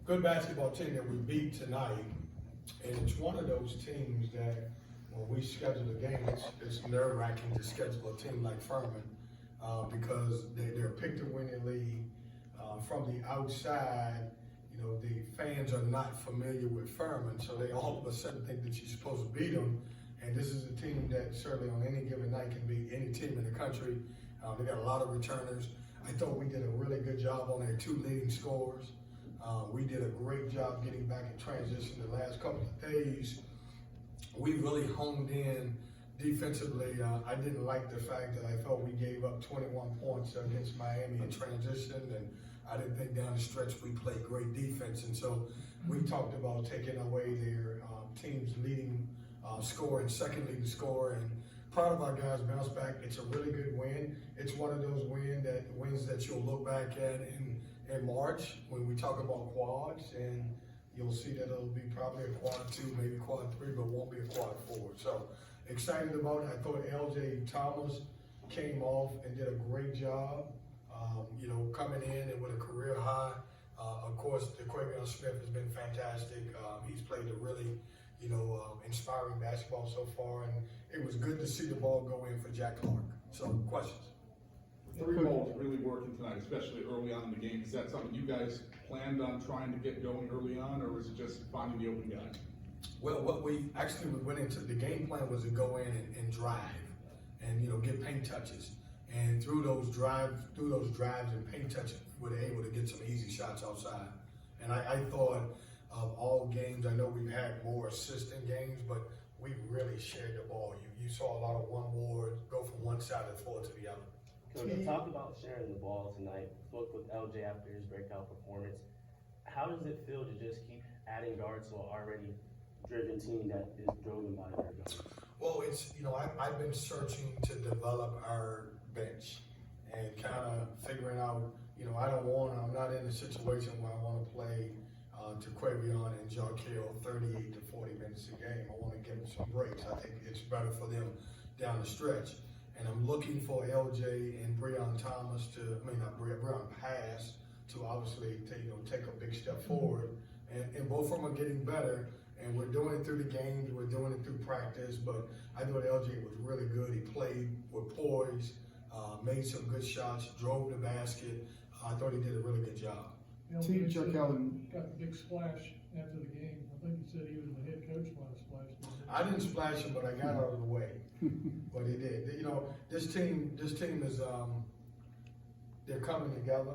good basketball team that we beat tonight, and it's one of those teams that when we schedule a game, it's nerve-wracking to schedule a team like Furman because they're a pick-to-win league. From the outside, the fans are not familiar with Furman, so they all of a sudden think that you're supposed to beat them. And this is a team that certainly on any given night can beat any team in the country. They got a lot of returners. I thought we did a really good job on their two leading scorers. We did a great job getting back in transition the last couple of days. We really honed in defensively. I didn't like the fact that I felt we gave up 21 points against Miami in transition, and I didn't think down the stretch we played great defense. And so we talked about taking away their team's leading scorer and second leading scorer, and proud of our guys bounce back. It's a really good win. It's one of those wins that you'll look back at in March when we talk about quads, and you'll see that it'll be probably a quad 2, maybe quad 3, but won't be a quad 4. So excited about it. I thought LJ Thomas came off and did a great job, coming in and with a career high. Of course, Kevin Smith has been fantastic. He's played a really, inspiring basketball so far, and it was good to see the ball go in for Jack Clark. So, questions? The three balls really working tonight, especially early on in the game. Is that something you guys planned on trying to get going early on, or was it just finding the open guy? Well, what we went into the game plan was to go in and drive, and get paint touches. And through those drives and paint touches, we were able to get some easy shots outside. And I thought of all games, I know we've had more assistant games, but we really shared the ball. You saw a lot of one ward go from one side of the floor to the other. Coach, talk about sharing the ball tonight. Spoke with LJ after his breakout performance. How does it feel to just keep adding guards to an already driven team that is driven by their guards? Well, it's, I've been searching to develop our bench and kind of figuring out, I'm not in a situation where I want to play to Quavion and Jarkel 38 to 40 minutes a game. I want to give them some breaks. I think it's better for them down the stretch. And I'm looking for LJ and Breon Pass to obviously take a big step forward. And both of them are getting better. And we're doing it through the games, we're doing it through practice, but I thought LJ was really good. He played with poise, made some good shots, drove the basket. I thought he did a really good job. LJ got a big splash after the game. I think he said he was the head coach when I splashed. I didn't splash him, but I got out of the way. But he did. This team is they're coming together.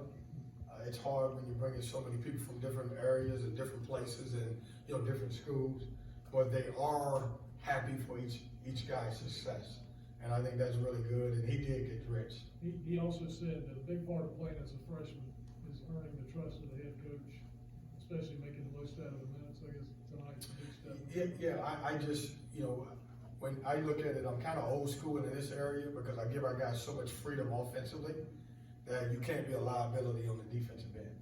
It's hard when you bring in so many people from different areas and different places and different schools, but they are happy for each guy's success, and I think that's really good. And he did get drenched. He also said that a big part of playing as a freshman is earning the trust of the head coach, especially making the most out of the minutes. I guess tonight's a big step. Yeah. I just when I look at it, I'm kind of old school in this area because I give our guys so much freedom offensively that you can't be a liability on the defensive end.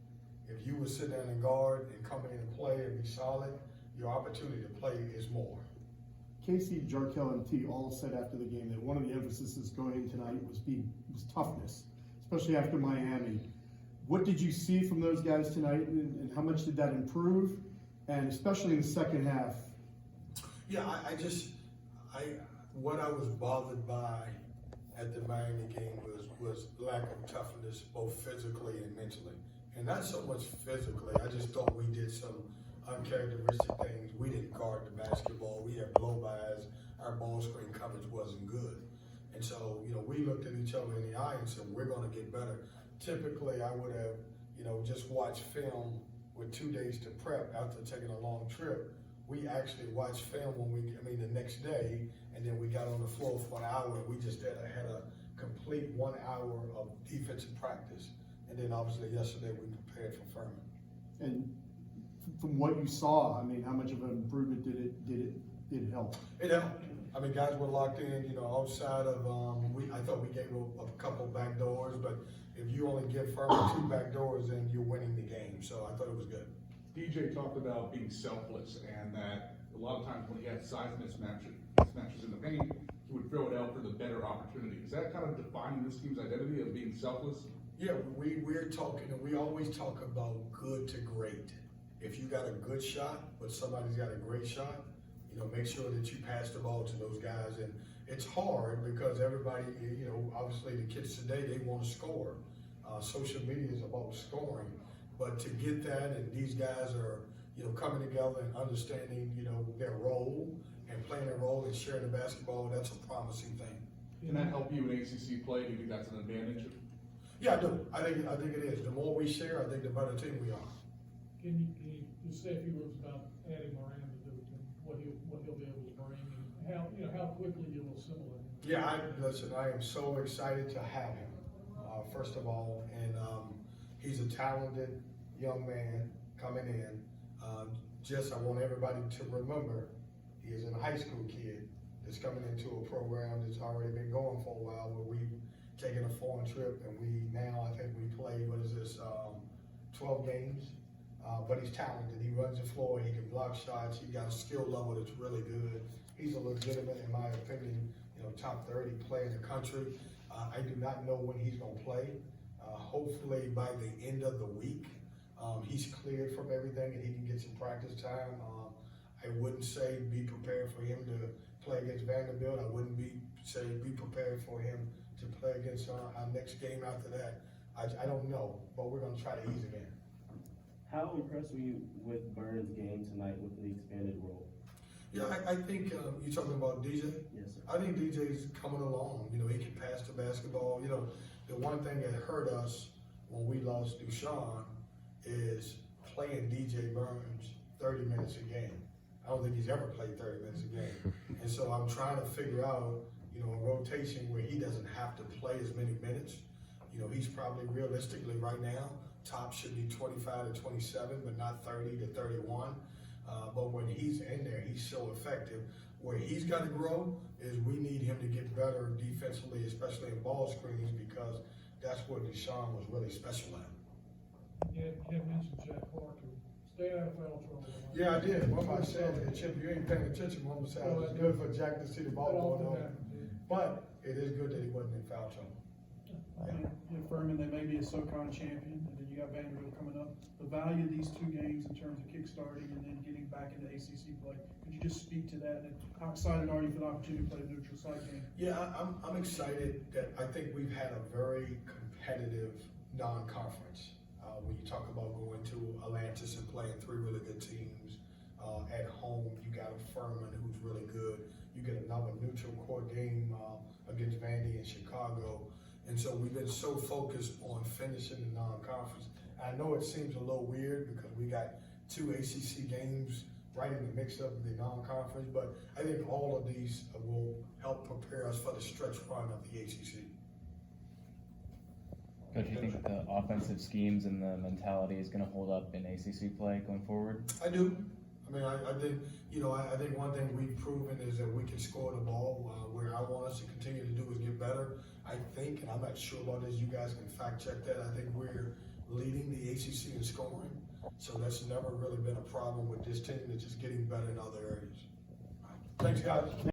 If you would sit down and guard and come in and play and be solid, your opportunity to play is more. Casey, Jarkel, and T all said after the game that one of the emphases going in tonight was toughness, especially after Miami. What did you see from those guys tonight, and how much did that improve, and especially in the second half? Yeah, what I was bothered by at the Miami game was lack of toughness, both physically and mentally. And not so much physically, I just thought we did some uncharacteristic things. We didn't guard the basketball, we had blow-bys, our ball screen coverage wasn't good. And so, we looked at each other in the eye and said, we're gonna get better. Typically, I would have, just watched film with 2 days to prep after taking a long trip. We actually watched film the next day, and then we got on the floor for an hour, and we just had a complete 1 hour of defensive practice. And then obviously yesterday we prepared for Furman. And from what you saw, how much of an improvement did it help? It helped. Guys were locked in, outside of, I thought we gave a couple back doors, but if you only give Furman 2 back doors, then you're winning the game. So I thought it was good. DJ talked about being selfless, and that a lot of times when he had size mismatches in the paint, he would throw it out for the better opportunity. Is that kind of defining this team's identity of being selfless? Yeah, we're talking, and we always talk about good to great. if you got a good shot, but somebody's got a great shot, you know, make sure that you pass the ball to those guys. And it's hard because everybody, you know, obviously the kids today, they want to score. Social media is about scoring, but to get that, and these guys are, you know, coming together and understanding, you know, their role and playing their role and sharing the basketball, that's a promising thing. Can that help you in ACC play? Do you think that's an advantage? Yeah, I do. I think it is. The more we share, I think the better team we are. Can you just say a few words about adding Moran to what he'll be able to bring, and how quickly you'll assimilate him? Yeah, listen, I am so excited to have him, first of all, and he's a talented young man coming in. I want everybody to remember, he is a high school kid that's coming into a program that's already been going for a while, where we've taken a foreign trip, and I think we play, 12 games. But he's talented. He runs the floor. He can block shots. He got a skill level that's really good. He's a legitimate, in my opinion, you know, top 30 player in the country. I do not know when he's going to play. Hopefully by the end of the week, he's cleared from everything and he can get some practice time. I wouldn't say be prepared for him to play against Vanderbilt. I wouldn't say be prepared for him to play against our next game after that. I don't know, but we're going to try to ease him in. How impressed were you with Burns' game tonight with the expanded role? Yeah, I think you're talking about DJ. Yes, sir. I think DJ's coming along. You know, he can pass the basketball. You know, the one thing that hurt us when we lost Dushan is playing DJ Burns 30 minutes a game. I don't think he's ever played 30 minutes a game. And so I'm trying to figure out, you know, a rotation where he doesn't have to play as many minutes. You know, he's probably realistically right now, top should be 25 to 27, but not 30 to 31. But when he's in there, he's so effective. Where he's got to grow is we need him to get better defensively, especially in ball screens, because that's what Deshaun was really special at. You had mentioned Jack Parker. Stay out of foul trouble. Yeah, I did. Mama said that, Chip, you ain't paying attention. Mama said it was good for Jack to see the ball That going often on. happens, yeah. But it is good that he wasn't in foul trouble. Furman, they may be a SoCon champion, and then you got Vanderbilt coming up. The value of these two games in terms of kickstarting and then getting back into ACC play. Could you just speak to that? And how excited are you for the opportunity to play a neutral site game? Yeah, I'm excited that I think we've had a very competitive non-conference. When you talk about going to Atlantis and playing three really good teams, at home you got a Furman who's really good. You get another neutral court game against Vandy in Chicago. And so we've been so focused on finishing the non-conference. I know it seems a little weird because we got two ACC games right in the mix of the non-conference, but I think all of these will help prepare us for the stretch run of the ACC. Coach, do you think the offensive schemes and the mentality is going to hold up in ACC play going forward? I do. I mean, I think, you know, I think one thing we've proven is that we can score the ball. Where I want us to continue to do is get better. I think, and I'm not sure about this, you guys can fact check that, I think we're leading the ACC in scoring. So that's never really been a problem with this team. It's just getting better in other areas. Thanks, guys.